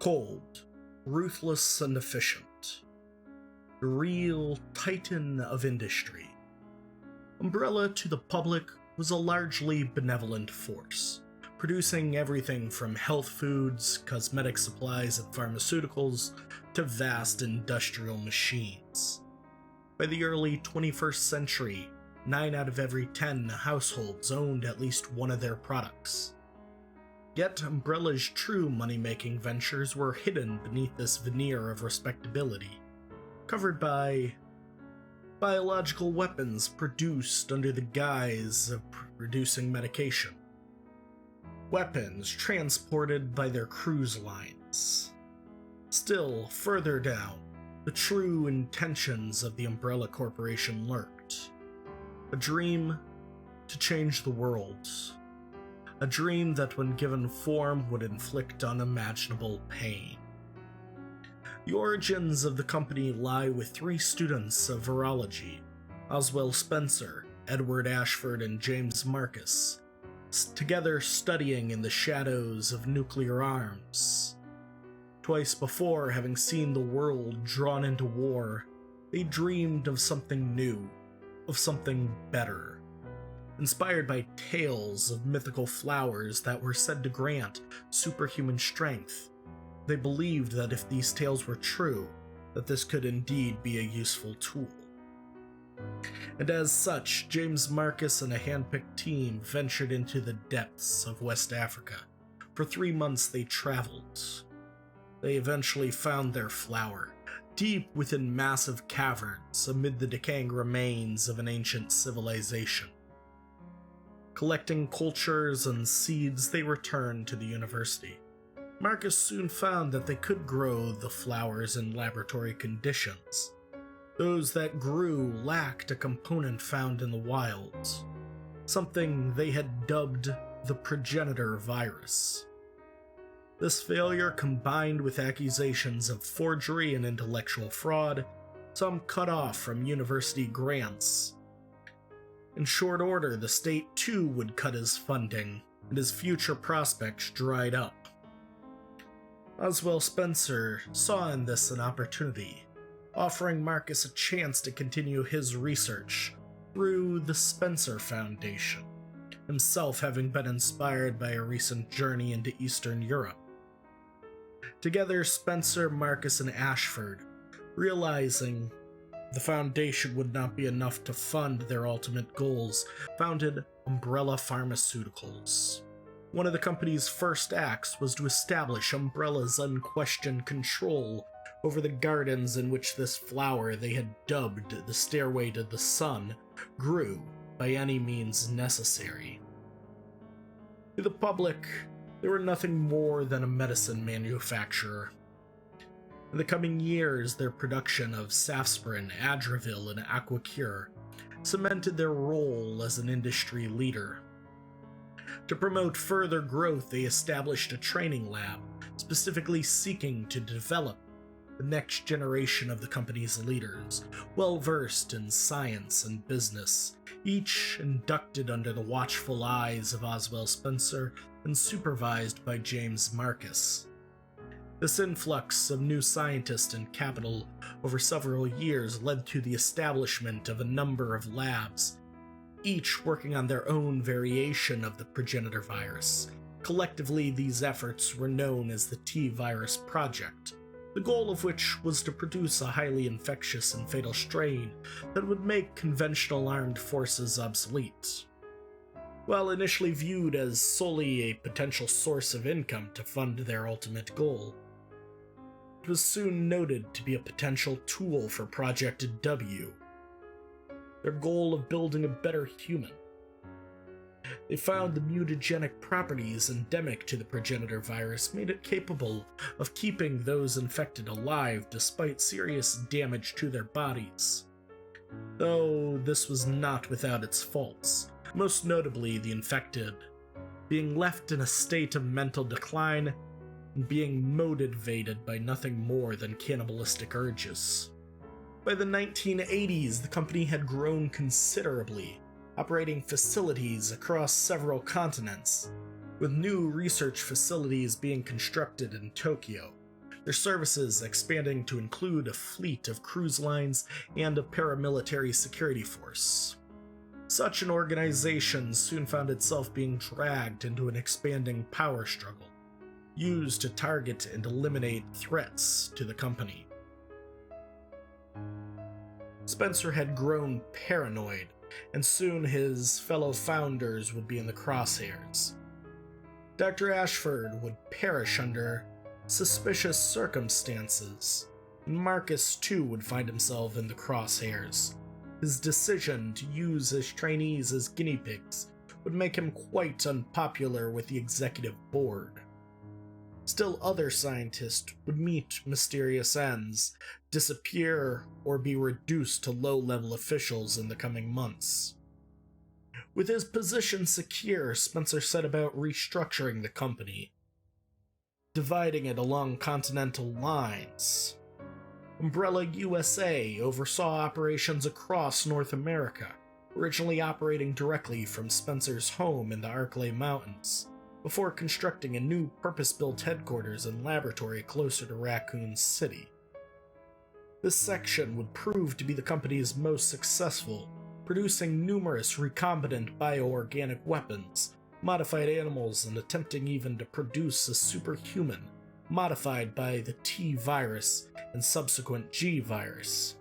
Cold, ruthless, and efficient. The real titan of industry. Umbrella to the public was a largely benevolent force, producing everything from health foods, cosmetic supplies, and pharmaceuticals to vast industrial machines. By the early 21st century, 9 out of every 10 households owned at least one of their products. Yet Umbrella's true money-making ventures were hidden beneath this veneer of respectability, covered by biological weapons produced under the guise of producing medication. Weapons transported by their cruise lines. Still further down, the true intentions of the Umbrella Corporation lurked. A dream to change the world. A dream that when given form would inflict unimaginable pain. The origins of the company lie with 3 students of virology, Oswell Spencer, Edward Ashford, and James Marcus, together studying in the shadows of nuclear arms. Twice before, having seen the world drawn into war, they dreamed of something new, of something better. Inspired by tales of mythical flowers that were said to grant superhuman strength, they believed that if these tales were true, that this could indeed be a useful tool. And as such, James Marcus and a handpicked team ventured into the depths of West Africa. For 3 months they traveled. They eventually found their flower, deep within massive caverns amid the decaying remains of an ancient civilization. Collecting cultures and seeds, they returned to the university. Marcus soon found that they could grow the flowers in laboratory conditions. Those that grew lacked a component found in the wilds, something they had dubbed the progenitor virus. This failure, combined with accusations of forgery and intellectual fraud, some cut off from university grants. In short order, the state too would cut his funding, and his future prospects dried up. Oswell Spencer saw in this an opportunity, offering Marcus a chance to continue his research through the Spencer Foundation, himself having been inspired by a recent journey into Eastern Europe. Together, Spencer, Marcus, and Ashford, realizing the foundation would not be enough to fund their ultimate goals, founded Umbrella Pharmaceuticals. One of the company's first acts was to establish Umbrella's unquestioned control over the gardens in which this flower they had dubbed the Stairway to the Sun grew by any means necessary. To the public, they were nothing more than a medicine manufacturer. In the coming years, their production of Safsprin, Adravil, and Aquacure cemented their role as an industry leader. To promote further growth, they established a training lab, specifically seeking to develop the next generation of the company's leaders, well-versed in science and business, each inducted under the watchful eyes of Oswell Spencer and supervised by James Marcus. This influx of new scientists and capital over several years led to the establishment of a number of labs, each working on their own variation of the progenitor virus. Collectively, these efforts were known as the T-Virus Project, the goal of which was to produce a highly infectious and fatal strain that would make conventional armed forces obsolete. While initially viewed as solely a potential source of income to fund their ultimate goal, it was soon noted to be a potential tool for Project W, their goal of building a better human. They found the mutagenic properties endemic to the progenitor virus made it capable of keeping those infected alive despite serious damage to their bodies. Though this was not without its faults, most notably the infected being left in a state of mental decline and being motivated by nothing more than cannibalistic urges. By the 1980s, the company had grown considerably, operating facilities across several continents, with new research facilities being constructed in Tokyo, their services expanding to include a fleet of cruise lines and a paramilitary security force. Such an organization soon found itself being dragged into an expanding power struggle, used to target and eliminate threats to the company. Spencer had grown paranoid, and soon his fellow founders would be in the crosshairs. Dr. Ashford would perish under suspicious circumstances, and Marcus too would find himself in the crosshairs. His decision to use his trainees as guinea pigs would make him quite unpopular with the executive board. Still, other scientists would meet mysterious ends, disappear, or be reduced to low-level officials in the coming months. With his position secure, Spencer set about restructuring the company, dividing it along continental lines. Umbrella USA oversaw operations across North America, originally operating directly from Spencer's home in the Arklay Mountains, before constructing a new purpose-built headquarters and laboratory closer to Raccoon City. This section would prove to be the company's most successful, producing numerous recombinant bioorganic weapons, modified animals, and attempting even to produce a superhuman, modified by the T-virus and subsequent G-virus.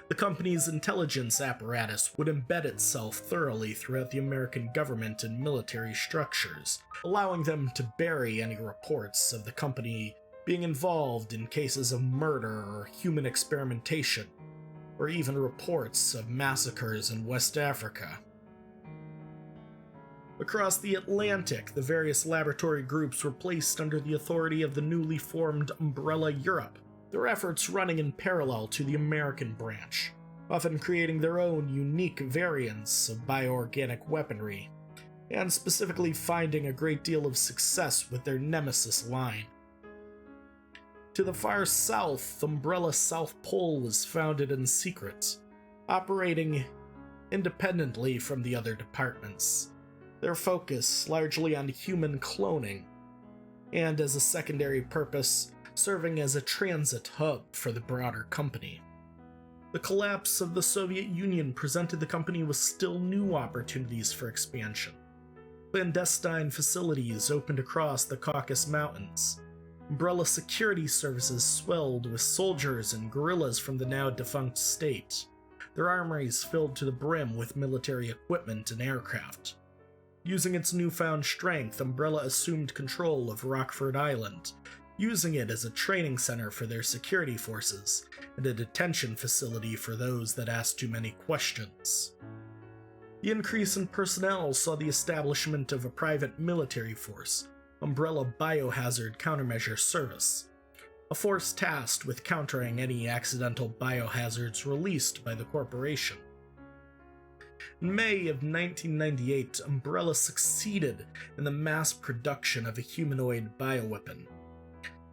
The company's intelligence apparatus would embed itself thoroughly throughout the American government and military structures, allowing them to bury any reports of the company being involved in cases of murder or human experimentation, or even reports of massacres in West Africa. Across the Atlantic, the various laboratory groups were placed under the authority of the newly formed Umbrella Europe, their efforts running in parallel to the American branch, often creating their own unique variants of bioorganic weaponry, and specifically finding a great deal of success with their Nemesis line. To the far south, Umbrella South Pole was founded in secret, operating independently from the other departments, their focus largely on human cloning, and as a secondary purpose, serving as a transit hub for the broader company. The collapse of the Soviet Union presented the company with still new opportunities for expansion. Clandestine facilities opened across the Caucasus Mountains. Umbrella security services swelled with soldiers and guerrillas from the now defunct state, their armories filled to the brim with military equipment and aircraft. Using its newfound strength, Umbrella assumed control of Rockford Island, using it as a training center for their security forces and a detention facility for those that asked too many questions. The increase in personnel saw the establishment of a private military force, Umbrella Biohazard Countermeasure Service, a force tasked with countering any accidental biohazards released by the corporation. In May of 1998, Umbrella succeeded in the mass production of a humanoid bioweapon.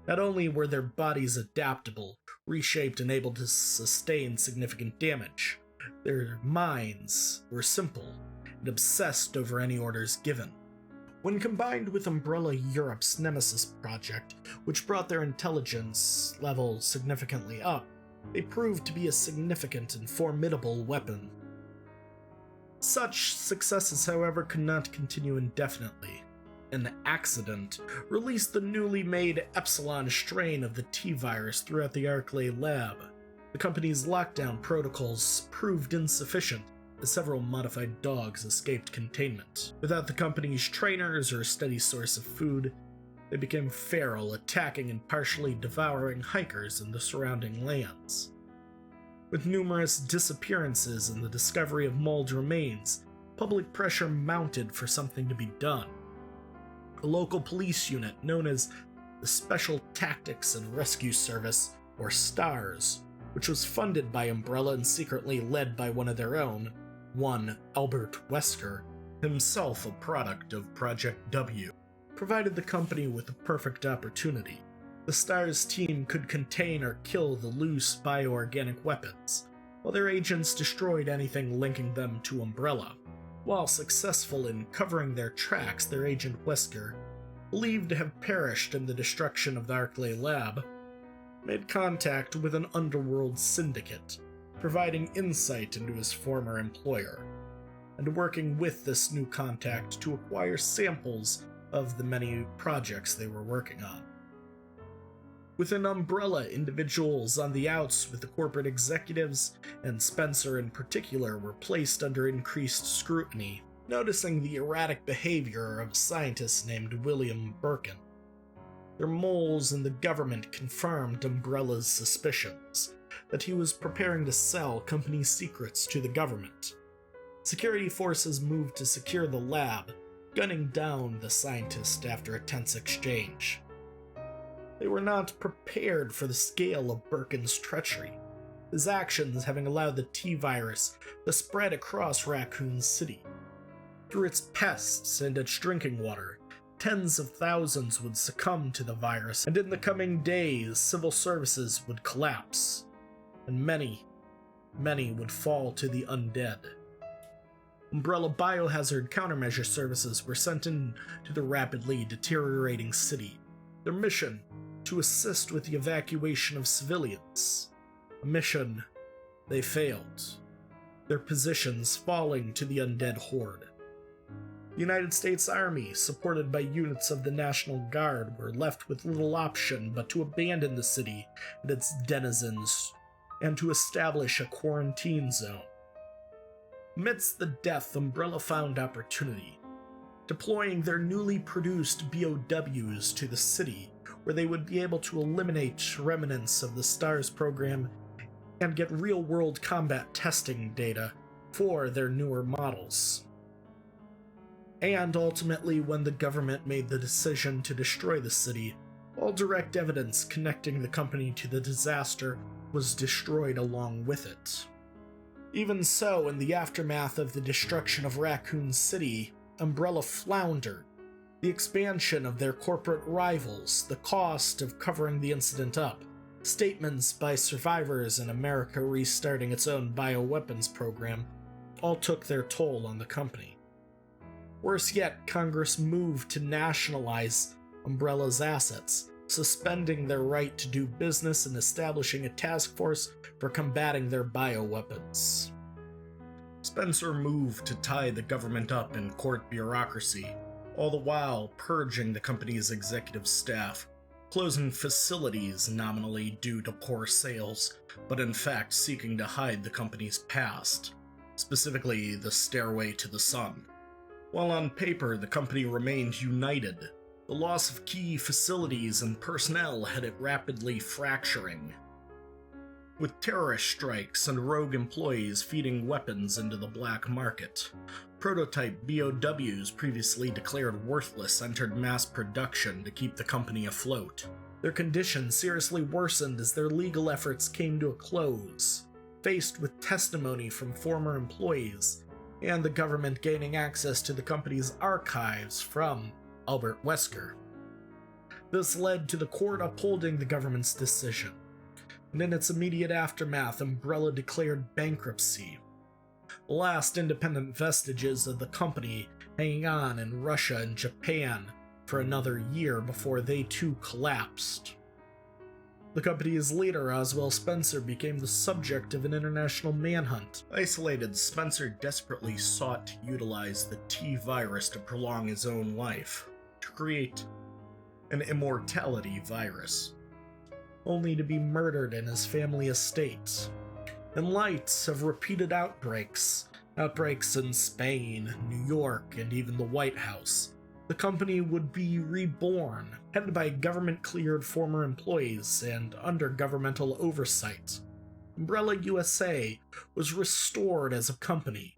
Not only were their bodies adaptable, reshaped and able to sustain significant damage, their minds were simple and obsessed over any orders given. When combined with Umbrella Europe's Nemesis project, which brought their intelligence level significantly up, they proved to be a significant and formidable weapon. Such successes, however, could not continue indefinitely. An accident released the newly made Epsilon strain of the T-virus throughout the Arklay lab. The company's lockdown protocols proved insufficient, as several modified dogs escaped containment. Without the company's trainers or a steady source of food, they became feral, attacking and partially devouring hikers in the surrounding lands. With numerous disappearances and the discovery of mauled remains, public pressure mounted for something to be done. A local police unit known as the Special Tactics and Rescue Service, or STARS, which was funded by Umbrella and secretly led by one of their own, one Albert Wesker, himself a product of Project W, provided the company with the perfect opportunity. The STARS team could contain or kill the loose bioorganic weapons, while their agents destroyed anything linking them to Umbrella. While successful in covering their tracks, their agent Wesker believed to have perished in the destruction of the Arklay lab, made contact with an underworld syndicate, providing insight into his former employer, and working with this new contact to acquire samples of the many projects they were working on. Within Umbrella, individuals on the outs with the corporate executives, and Spencer in particular, were placed under increased scrutiny, noticing the erratic behavior of a scientist named William Birkin. Their moles in the government confirmed Umbrella's suspicions that he was preparing to sell company secrets to the government. Security forces moved to secure the lab, gunning down the scientist after a tense exchange. They were not prepared for the scale of Birkin's treachery, his actions having allowed the T-virus to spread across Raccoon City. Through its pests and its drinking water, tens of thousands would succumb to the virus, and in the coming days, civil services would collapse, and many would fall to the undead. Umbrella biohazard countermeasure services were sent in to the rapidly deteriorating city. Their mission: to assist with the evacuation of civilians. A mission they failed, their positions falling to the undead horde. The United States Army, supported by units of the National Guard, were left with little option but to abandon the city and its denizens, and to establish a quarantine zone. Amidst the death, Umbrella found opportunity, deploying their newly produced BOWs to the city, where they would be able to eliminate remnants of the STARS program and get real-world combat testing data for their newer models. And ultimately, when the government made the decision to destroy the city, all direct evidence connecting the company to the disaster was destroyed along with it. Even so, in the aftermath of the destruction of Raccoon City, Umbrella floundered. The expansion of their corporate rivals, the cost of covering the incident up, statements by survivors and America restarting its own bioweapons program, all took their toll on the company. Worse yet, Congress moved to nationalize Umbrella's assets, suspending their right to do business and establishing a task force for combating their bioweapons. Spencer moved to tie the government up in court bureaucracy, all the while purging the company's executive staff, closing facilities nominally due to poor sales, but in fact seeking to hide the company's past, specifically the Stairway to the Sun. While on paper the company remained united, the loss of key facilities and personnel had it rapidly fracturing. With terrorist strikes and rogue employees feeding weapons into the black market, prototype BOWs previously declared worthless entered mass production to keep the company afloat. Their condition seriously worsened as their legal efforts came to a close, faced with testimony from former employees and the government gaining access to the company's archives from Albert Wesker. This led to the court upholding the government's decision, and in its immediate aftermath, Umbrella declared bankruptcy, the last independent vestiges of the company hanging on in Russia and Japan for another year before they too collapsed. The company's leader, Oswald Spencer, became the subject of an international manhunt. Isolated, Spencer desperately sought to utilize the T-virus to prolong his own life, to create an immortality virus, only to be murdered in his family estate. In light of repeated outbreaks in Spain, New York, and even the White House, the company would be reborn, headed by government-cleared former employees and under governmental oversight. Umbrella USA was restored as a company.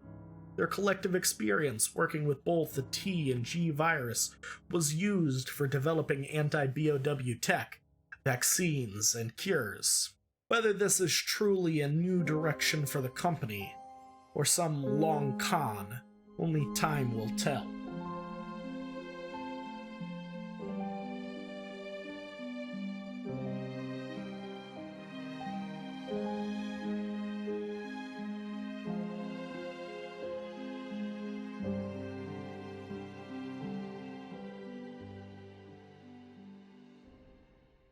Their collective experience working with both the T and G virus was used for developing anti-BOW tech, vaccines, and cures. Whether this is truly a new direction for the company, or some long con, only time will tell.